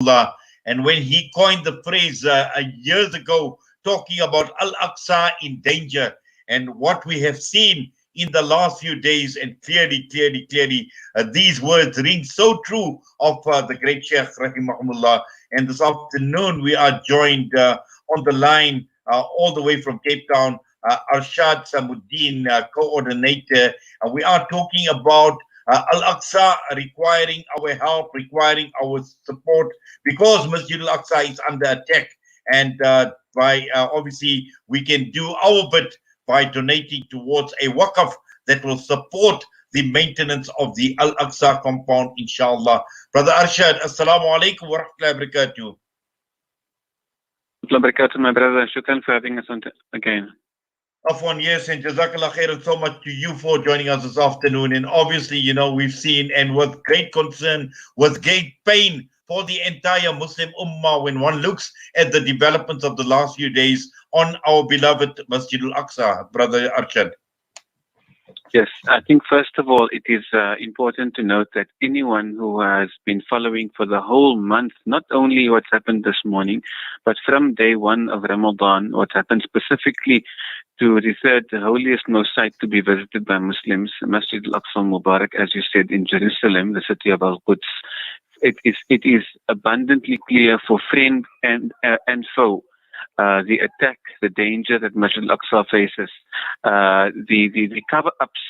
rahimahullah. And when he coined the phrase years ago, talking about Al-Aqsa in danger, and what we have seen in the last few days, and clearly, these words ring so true of the great Sheikh rahimahullah. And this afternoon we are joined on the line all the way from Cape Town, Arshad Samodien, coordinator. We are talking about Al-Aqsa requiring our help, requiring our support, because Masjidul Aqsa is under attack. And by obviously, we can do our bit by donating towards a waqf that will support the maintenance of the Al-Aqsa compound, inshallah. Brother Arshad, assalamu alaikum wa rahmatullahi wa barakatuh. My brother, shukran for having us on again. Afwan, yes, and Jazakallah khairan so much to you for joining us this afternoon. And obviously, we've seen, and with great concern, with great pain for the entire Muslim Ummah, when one looks at the developments of the last few days on our beloved Masjidul Aqsa, Brother Arshad. Yes, I think first of all, it is important to note that anyone who has been following for the whole month, not only what's happened this morning, but from day one of Ramadan, what happened specifically to the third, the holiest most site to be visited by Muslims, Masjidul Aqsa Mubarak, as you said, in Jerusalem, the city of Al-Quds. It is abundantly clear for friend and foe. The attack, the danger that Masjid al-Aqsa faces, the cover-ups,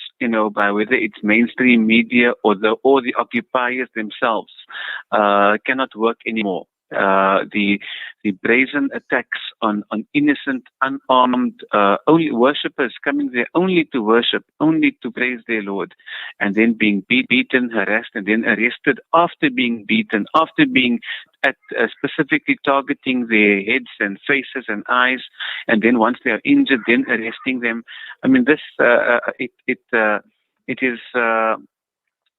by whether it's mainstream media or the occupiers themselves, cannot work anymore. The brazen attacks on innocent, unarmed, only worshippers coming there only to worship, only to praise their Lord, and then being beaten, harassed, and then arrested after being beaten, after being specifically targeting their heads and faces and eyes, and then once they are injured, then arresting them. I mean, this it is the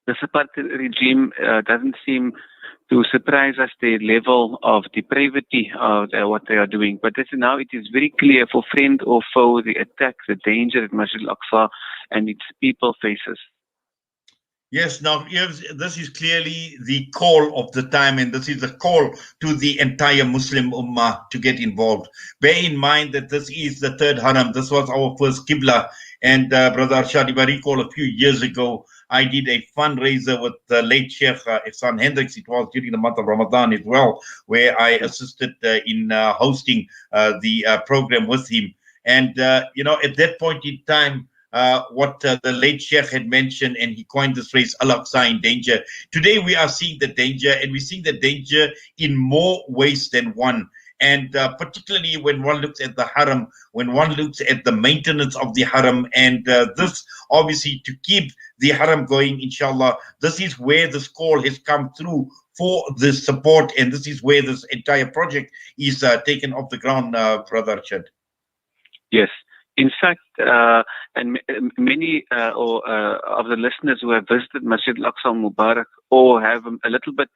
apartheid regime doesn't seem to surprise us, the level of depravity of what they are doing. But now it is very clear for friend or foe, the attack, the danger that Masjid al-Aqsa and its people faces. Yes, now this is clearly the call of the time, and this is a call to the entire Muslim Ummah to get involved. Bear in mind that this is the third Haram. This was our first Qibla. And Brother Arshad, if I recall, a few years ago, I did a fundraiser with the late Sheikh Ihsan Hendricks. It was during the month of Ramadan as well, where I assisted in hosting the program with him. And, at that point in time, what the late Sheikh had mentioned, and he coined this phrase, Al-Aqsa in danger. Today we are seeing the danger, and we're seeing the danger in more ways than one. And particularly when one looks at the Haram, when one looks at the maintenance of the Haram, and this obviously to keep the Haram going, inshallah, this is where this call has come through for the support, and this is where this entire project is taken off the ground, Brother Arshad. Yes. In fact, and many of the listeners who have visited Masjid al-Aqsa Mubarak or have a little bit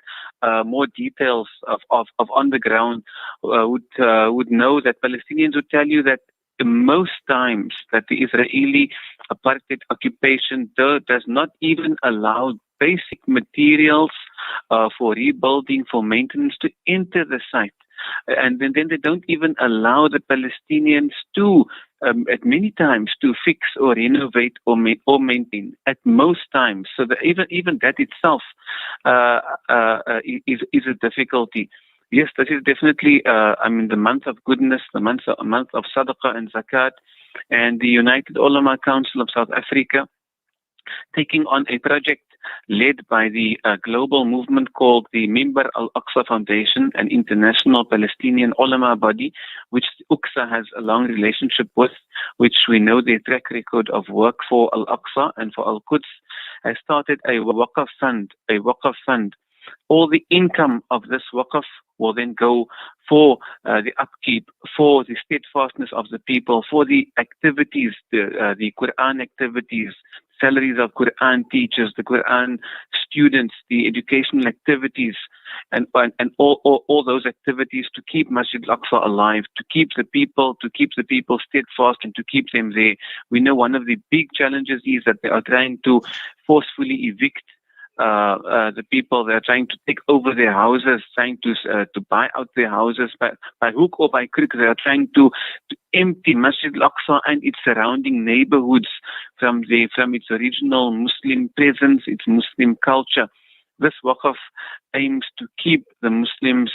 more details of on the ground would know that Palestinians would tell you that most times that the Israeli apartheid occupation does not even allow basic materials for rebuilding, for maintenance to enter the site. And then they don't even allow the Palestinians to, at many times, to fix or renovate or maintain. At most times, so that even that itself is a difficulty. Yes, this is definitely, the month of goodness, the month of sadaqah and zakat, and the United Ulama Council of South Africa taking on a project led by the global movement called the Mimbar Al-Aqsa Foundation, an international Palestinian ulama body, which UQSA has a long relationship with, which we know their track record of work for Al-Aqsa and for Al-Quds, has started a waqf fund. All the income of this waqf will then go for the upkeep, for the steadfastness of the people, for the activities, the Quran activities, salaries of Quran teachers, the Quran students, the educational activities, and all those activities to keep Masjid al-Aqsa alive, to keep the people steadfast and to keep them there. We know one of the big challenges is that they are trying to forcefully evict the people that are trying to take over their houses, trying to buy out their houses by hook or by crook. They are trying to empty Masjidul Aqsa and its surrounding neighborhoods from its original Muslim presence, its Muslim culture. This waqf aims to keep the Muslims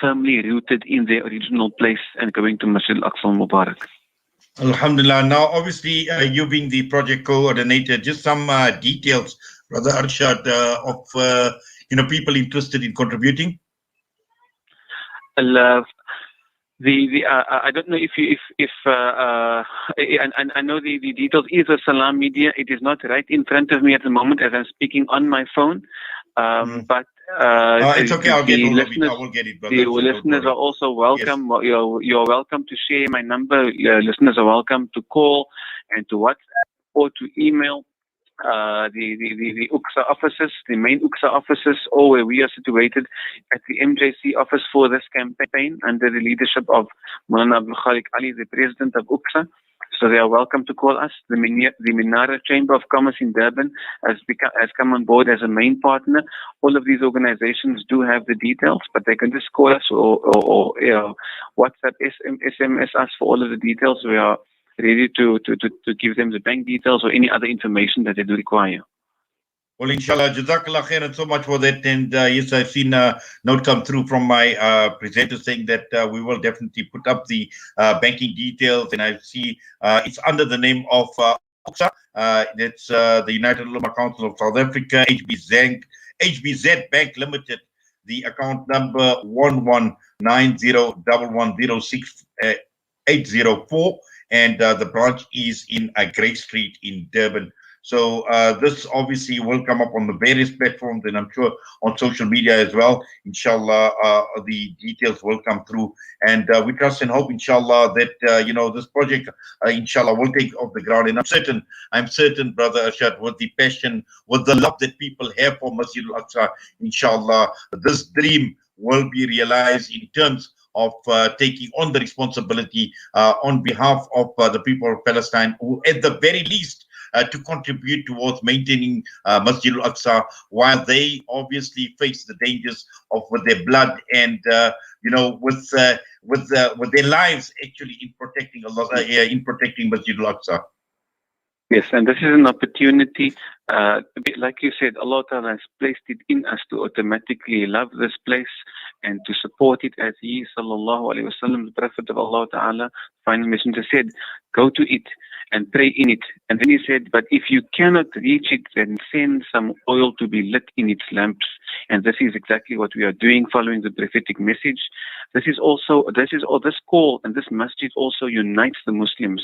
firmly rooted in their original place and going to Masjidul Aqsa al-Mubarak. Alhamdulillah. Now, obviously, you being the project coordinator, just some details, Brother Arshad, of people interested in contributing. I don't know and I know the details is a Salam Media. It is not right in front of me at the moment as I'm speaking on my phone. But it's okay. I'll get hold of it. I will get it, brother. The listeners are also welcome. Yes. You're welcome to share my number. Listeners are welcome to call and to WhatsApp or to email the UQSA offices, the main UQSA offices, or where we are situated at the MJC office for this campaign under the leadership of Mulana Abdul Khalik Ali, the president of UQSA. So they are welcome to call us. The Minara Chamber of Commerce in Durban has come on board as a main partner. All of these organizations do have the details, but they can just call us or WhatsApp, SMS us for all of the details. We are ready to give them the bank details or any other information that they do require. Well, inshallah, Jazakallah khairan so much for that. And yes, I've seen a note come through from my presenter saying that we will definitely put up the banking details. And I see it's under the name of UQSA. That's the United Ulama Council of South Africa, HBZ Bank Limited. The account number 11901106 and the branch is in Grey Street in Durban. So this obviously will come up on the various platforms and I'm sure on social media as well. Inshallah, the details will come through. And we trust and hope, inshallah, that, this project, inshallah, will take off the ground. And I'm certain, Brother Arshad, with the passion, with the love that people have for Masjidul Aqsa, inshallah, this dream will be realized in terms of taking on the responsibility on behalf of the people of Palestine, who at the very least to contribute towards maintaining Masjidul Aqsa, while they obviously face the dangers of with their blood and with their lives actually in protecting Allah, in protecting Masjidul Aqsa. Yes, and this is an opportunity, like you said, Allah Ta'ala has placed it in us to automatically love this place and to support it as He, Sallallahu Alaihi Wasallam, the Prophet of Allah Ta'ala, final messenger, said, go to it and pray in it. And then he said, but if you cannot reach it, then send some oil to be lit in its lamps. And this is exactly what we are doing, following the prophetic message. This call and this masjid also unites the Muslims,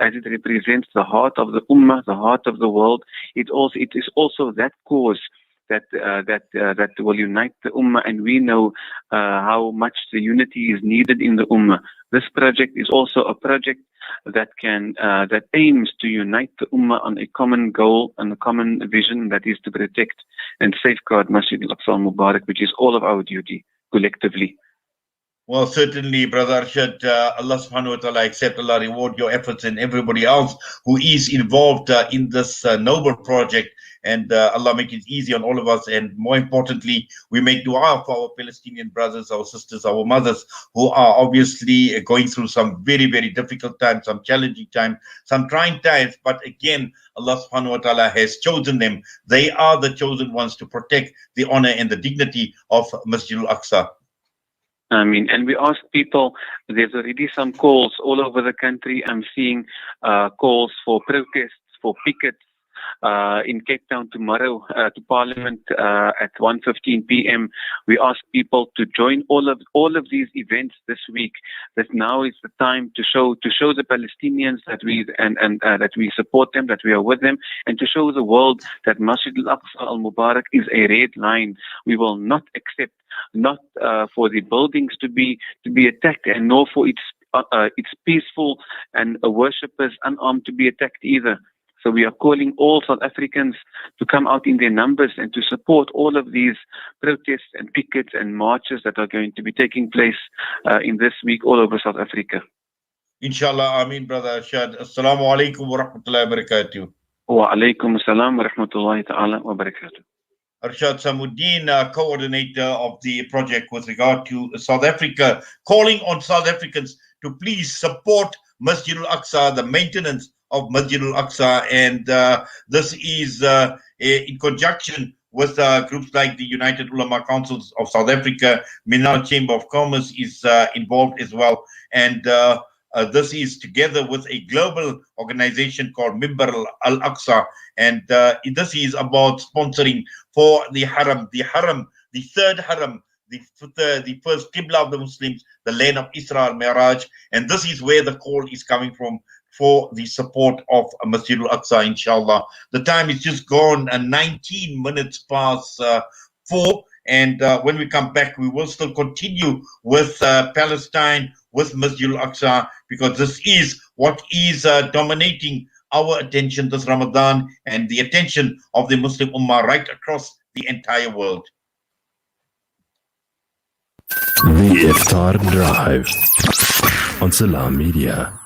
as it represents the heart of the ummah, the heart of the world. It is also that cause that will unite the ummah, and we know how much the unity is needed in the ummah. This project is also a project that aims to unite the ummah on a common goal and a common vision, that is to protect and safeguard Masjidul Aqsa al-Mubarak, which is all of our duty collectively. Well, certainly, Brother Arshad, Allah subhanahu wa ta'ala accept, Allah reward your efforts and everybody else who is involved in this noble project. And Allah make it easy on all of us. And more importantly, we make dua for our Palestinian brothers, our sisters, our mothers, who are obviously going through some very, very difficult times, some challenging times, some trying times. But again, Allah subhanahu wa ta'ala has chosen them. They are the chosen ones to protect the honor and the dignity of Masjidul Aqsa. And we ask people, there's already some calls all over the country. I'm seeing calls for protests, for pickets in Cape Town tomorrow to Parliament at 1:15 p.m. We ask people to join all of these events this week. That now is the time to show the Palestinians that we support them, that we are with them, and to show the world that Masjidul Aqsa al-Mubarak is a red line. We will not accept not for the buildings to be attacked, and nor for its peaceful and worshippers unarmed to be attacked either. So we are calling all South Africans to come out in their numbers and to support all of these protests and pickets and marches that are going to be taking place in this week all over South Africa. Inshallah, Ameen, Brother Arshad. Assalamu alaikum wa rahmatullahi wa barakatuh. Wa alaikum assalam wa rahmatullahi ta'ala wa barakatuh. Arshad Samodien, coordinator of the project with regard to South Africa, calling on South Africans to please support Masjidul Aqsa, the maintenance of Masjidul Aqsa. And this is in conjunction with groups like the United Ulama Councils of South Africa. Minar Chamber of Commerce is involved as well. And this is together with a global organization called Mimbar al-Aqsa. And this is about sponsoring for the Haram, the third Haram, the first Qibla of the Muslims, the land of Isra al-Mi'raj. And this is where the call is coming from for the support of Masjidul Aqsa, inshallah. The time is just gone 19 minutes past 4. And when we come back, we will still continue with Palestine, with Masjidul Aqsa, because this is what is dominating our attention this Ramadan and the attention of the Muslim Ummah right across the entire world. The Iftar Drive on Salam Media.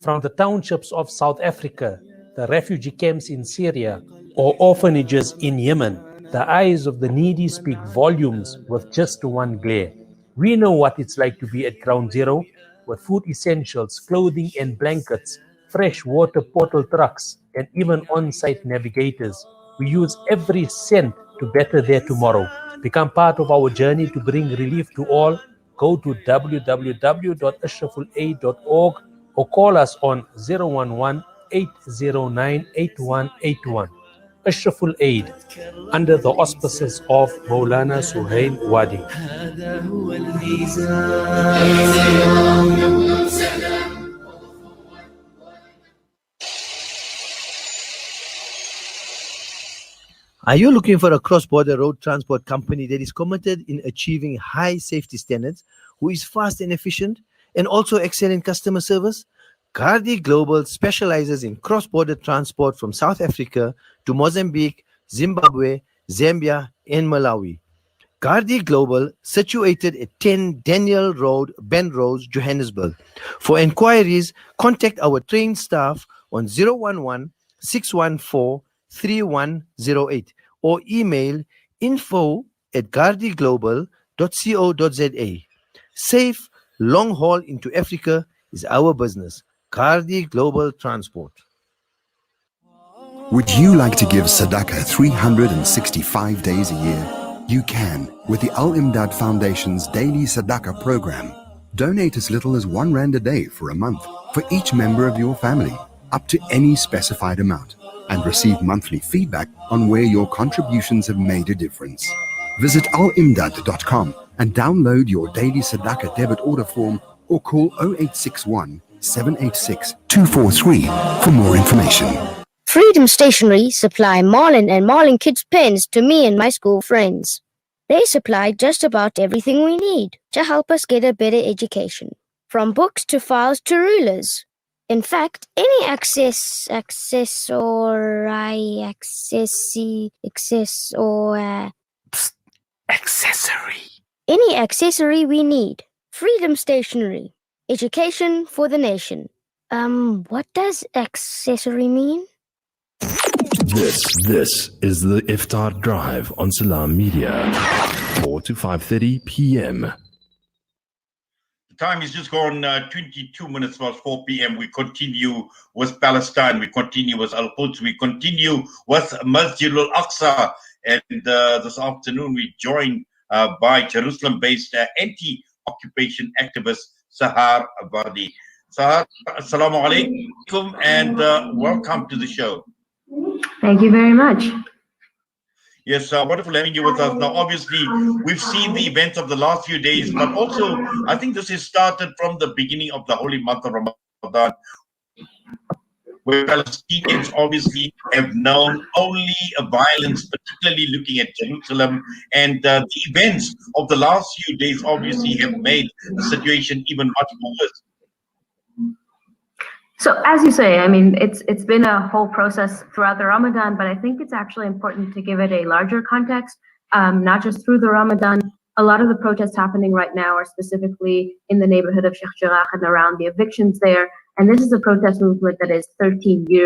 From the townships of South Africa, the refugee camps in Syria, or orphanages in Yemen, the eyes of the needy speak volumes with just one glare. We know what it's like to be at ground zero, with food essentials, clothing and blankets, fresh water portal trucks, and even on-site navigators. We use every cent to better their tomorrow. Become part of our journey to bring relief to all. Go to www.ashrafulaid.org or call us on 011-809-8181. Ashraful Aid, under the auspices of Maulana Suhail Wadi. Are you looking for a cross-border road transport company that is committed in achieving high safety standards, who is fast and efficient, and also excellent customer service? Gardi Global specializes in cross-border transport from South Africa to Mozambique, Zimbabwe, Zambia, and Malawi. Gardi Global, situated at 10 Daniel Road, Benrose, Johannesburg. For inquiries, contact our trained staff on 011-614-3108 or email info@gardiglobal.co.za. Safe, long haul into Africa is our business. Gardi Global Transport. Would you like to give Sadaqah 365 days a year? You can with the Al Imdad Foundation's Daily Sadaqah program. Donate as little as R1 a day for a month for each member of your family, up to any specified amount, and receive monthly feedback on where your contributions have made a difference. Visit alimdad.com and download your Daily Sadaqah debit order form or call 0861 786 243 for more information. Freedom Stationery supply Marlin and Marlin Kids pens to me and my school friends. They supply just about everything we need to help us get a better education, from books to files to rulers. In fact, any any accessory we need. Freedom Stationery. Education for the nation. What does accessory mean? This is the Iftar Drive on Salam Media, 4 to 5:30 p.m. The time is just gone 22 minutes past 4 p.m. We continue with Palestine. We continue with Al-Quds. We continue with Masjidul Aqsa. And this afternoon we joined by Jerusalem-based anti-occupation activist Sahar Vardi. Sahar, assalamu alaikum and welcome to the show. Thank you very much. Yes, wonderful having you with us. Now, obviously, we've seen the events of the last few days, but also I think this has started from the beginning of the holy month of Ramadan, where Palestinians obviously have known only violence, particularly looking at Jerusalem. And the events of the last few days obviously have made the situation even much worse. So as you say, I mean, it's been a whole process throughout the Ramadan, but I think it's actually important to give it a larger context, not just through the Ramadan. A lot of the protests happening right now are specifically in the neighborhood of Sheikh Jarrah and around the evictions there. And this is a protest movement that is 13 years